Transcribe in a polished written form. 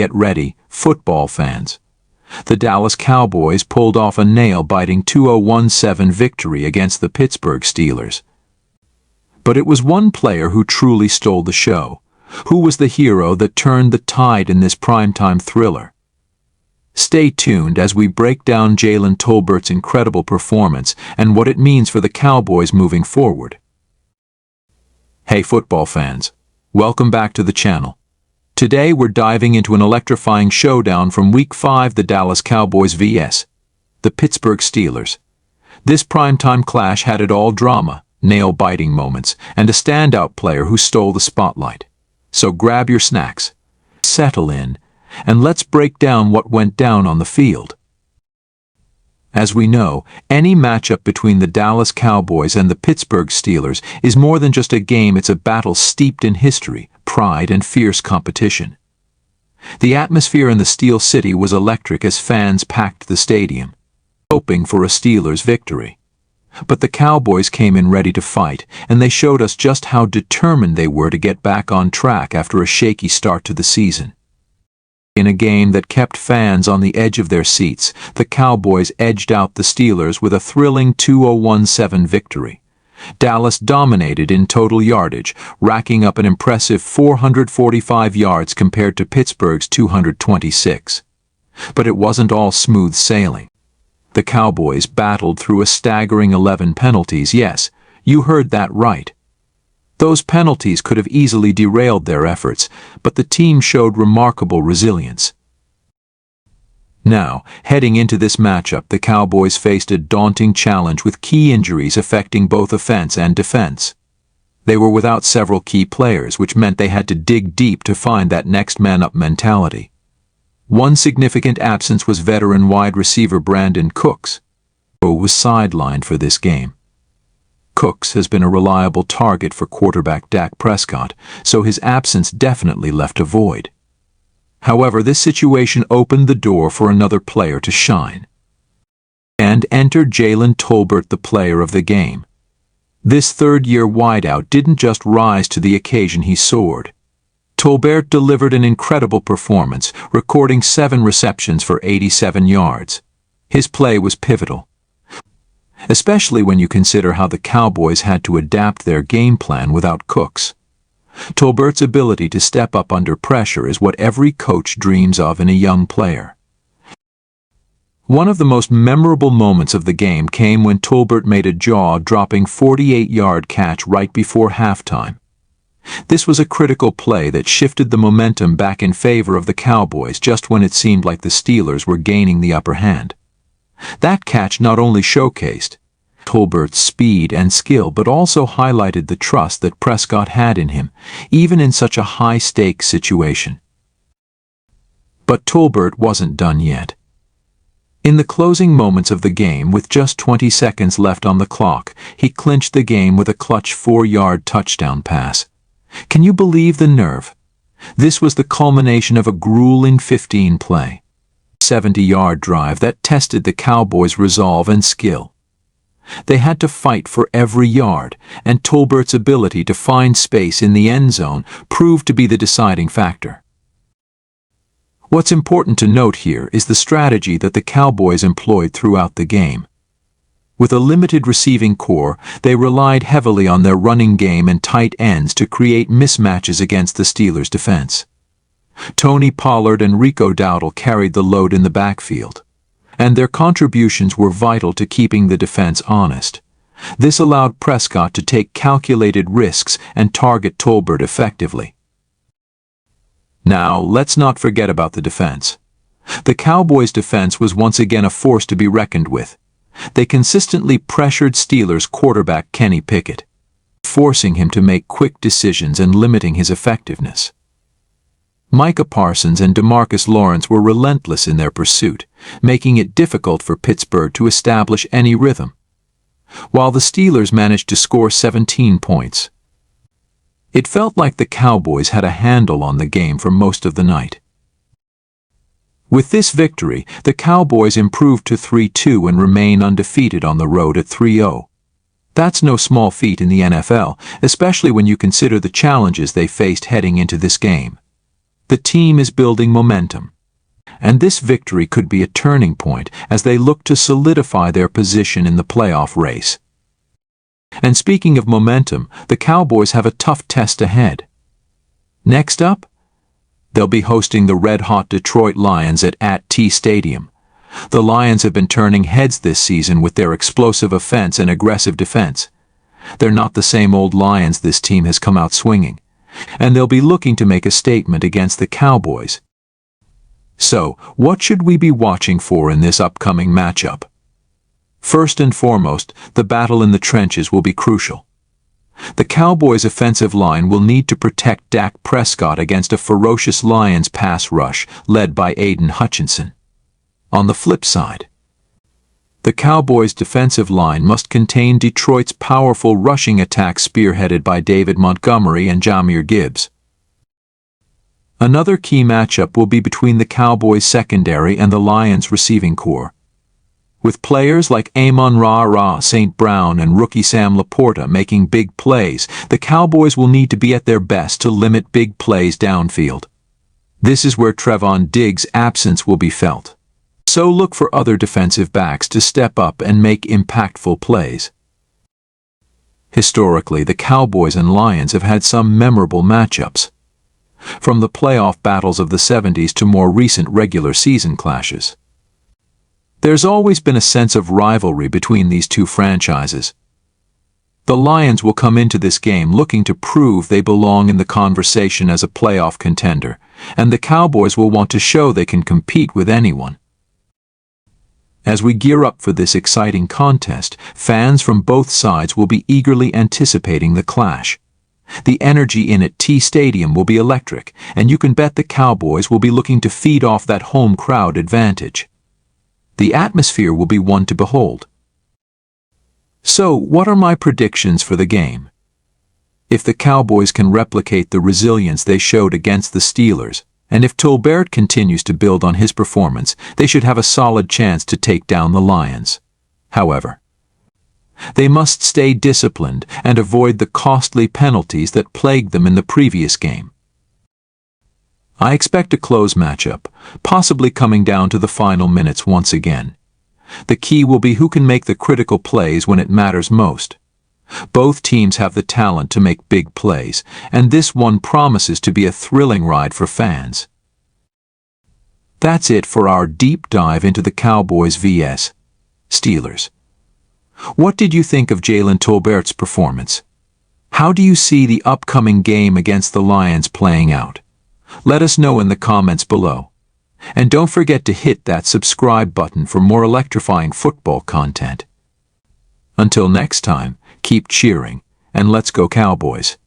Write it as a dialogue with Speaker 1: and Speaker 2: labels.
Speaker 1: Get ready, football fans. The Dallas Cowboys pulled off a nail-biting 2017 victory against the Pittsburgh Steelers. But it was one player who truly stole the show. Who was the hero that turned the tide in this primetime thriller? Stay tuned as we break down Jaylen Tolbert's incredible performance and what it means for the Cowboys moving forward. Hey football fans, welcome back to the channel. Today we're diving into an electrifying showdown from Week 5, the Dallas Cowboys vs. the Pittsburgh Steelers. This primetime clash had it all: drama, nail-biting moments, and a standout player who stole the spotlight. So grab your snacks, settle in, and let's break down what went down on the field. As we know, any matchup between the Dallas Cowboys and the Pittsburgh Steelers is more than just a game. It's a battle steeped in history, pride, and fierce competition. The atmosphere in the Steel City was electric as fans packed the stadium, hoping for a Steelers victory. But the Cowboys came in ready to fight, and they showed us just how determined they were to get back on track after a shaky start to the season. In a game that kept fans on the edge of their seats, the Cowboys edged out the Steelers with a thrilling 2017 victory. Dallas dominated in total yardage, racking up an impressive 445 yards compared to Pittsburgh's 226. But it wasn't all smooth sailing. The Cowboys battled through a staggering 11 penalties. Yes, you heard that right. Those penalties could have easily derailed their efforts, but the team showed remarkable resilience. Now, heading into this matchup, the Cowboys faced a daunting challenge with key injuries affecting both offense and defense. They were without several key players, which meant they had to dig deep to find that next man-up mentality. One significant absence was veteran wide receiver Brandon Cooks, who was sidelined for this game. Cooks has been a reliable target for quarterback Dak Prescott, so his absence definitely left a void. However, this situation opened the door for another player to shine. And entered Jaylen Tolbert, the player of the game. This third-year wideout didn't just rise to the occasion, he soared. Tolbert delivered an incredible performance, recording 7 receptions for 87 yards. His play was pivotal, especially when you consider how the Cowboys had to adapt their game plan without Cooks. Tolbert's ability to step up under pressure is what every coach dreams of in a young player. One of the most memorable moments of the game came when Tolbert made a jaw-dropping 48-yard catch right before halftime. This was a critical play that shifted the momentum back in favor of the Cowboys just when it seemed like the Steelers were gaining the upper hand. That catch not only showcased Tolbert's speed and skill, but also highlighted the trust that Prescott had in him, even in such a high-stakes situation. But Tolbert wasn't done yet. In the closing moments of the game, with just 20 seconds left on the clock, he clinched the game with a clutch 4-yard touchdown pass. Can you believe the nerve? This was the culmination of a grueling 15-play, 70-yard drive that tested the Cowboys' resolve and skill. They had to fight for every yard, and Tolbert's ability to find space in the end zone proved to be the deciding factor. What's important to note here is the strategy that the Cowboys employed throughout the game. With a limited receiving core, they relied heavily on their running game and tight ends to create mismatches against the Steelers' defense. Tony Pollard and Rico Dowdle carried the load in the backfield, and their contributions were vital to keeping the defense honest. This allowed Prescott to take calculated risks and target Tolbert effectively. Now, let's not forget about the defense. The Cowboys' defense was once again a force to be reckoned with. They consistently pressured Steelers quarterback Kenny Pickett, forcing him to make quick decisions and limiting his effectiveness. Micah Parsons and DeMarcus Lawrence were relentless in their pursuit, making it difficult for Pittsburgh to establish any rhythm, while the Steelers managed to score 17 points. It felt like the Cowboys had a handle on the game for most of the night. With this victory, the Cowboys improved to 3-2 and remain undefeated on the road at 3-0. That's no small feat in the NFL, especially when you consider the challenges they faced heading into this game. The team is building momentum, and this victory could be a turning point as they look to solidify their position in the playoff race. And speaking of momentum, the Cowboys have a tough test ahead. Next up, they'll be hosting the red-hot Detroit Lions at T Stadium. The Lions have been turning heads this season with their explosive offense and aggressive defense. They're not the same old Lions this team has come out swinging, and they'll be looking to make a statement against the Cowboys. So, what should we be watching for in this upcoming matchup? First and foremost, the battle in the trenches will be crucial. The Cowboys' offensive line will need to protect Dak Prescott against a ferocious Lions pass rush led by Aiden Hutchinson. On the flip side, the Cowboys' defensive line must contain Detroit's powerful rushing attack spearheaded by David Montgomery and Jahmyr Gibbs. Another key matchup will be between the Cowboys' secondary and the Lions' receiving corps. With players like Amon-Ra St. Brown and rookie Sam Laporta making big plays, the Cowboys will need to be at their best to limit big plays downfield. This is where Trevon Diggs' absence will be felt. So look for other defensive backs to step up and make impactful plays. Historically, the Cowboys and Lions have had some memorable matchups, from the playoff battles of the 70s to more recent regular season clashes. There's always been a sense of rivalry between these two franchises. The Lions will come into this game looking to prove they belong in the conversation as a playoff contender, and the Cowboys will want to show they can compete with anyone. As we gear up for this exciting contest, fans from both sides will be eagerly anticipating the clash. The energy in at T Stadium will be electric, and you can bet the Cowboys will be looking to feed off that home crowd advantage. The atmosphere will be one to behold. So, what are my predictions for the game? If the Cowboys can replicate the resilience they showed against the Steelers, and if Tolbert continues to build on his performance, they should have a solid chance to take down the Lions. However, they must stay disciplined and avoid the costly penalties that plagued them in the previous game. I expect a close matchup, possibly coming down to the final minutes once again. The key will be who can make the critical plays when it matters most. Both teams have the talent to make big plays, and this one promises to be a thrilling ride for fans. That's it for our deep dive into the Cowboys vs. Steelers. What did you think of Jaylen Tolbert's performance? How do you see the upcoming game against the Lions playing out? Let us know in the comments below. And don't forget to hit that subscribe button for more electrifying football content. Until next time, keep cheering, and let's go Cowboys.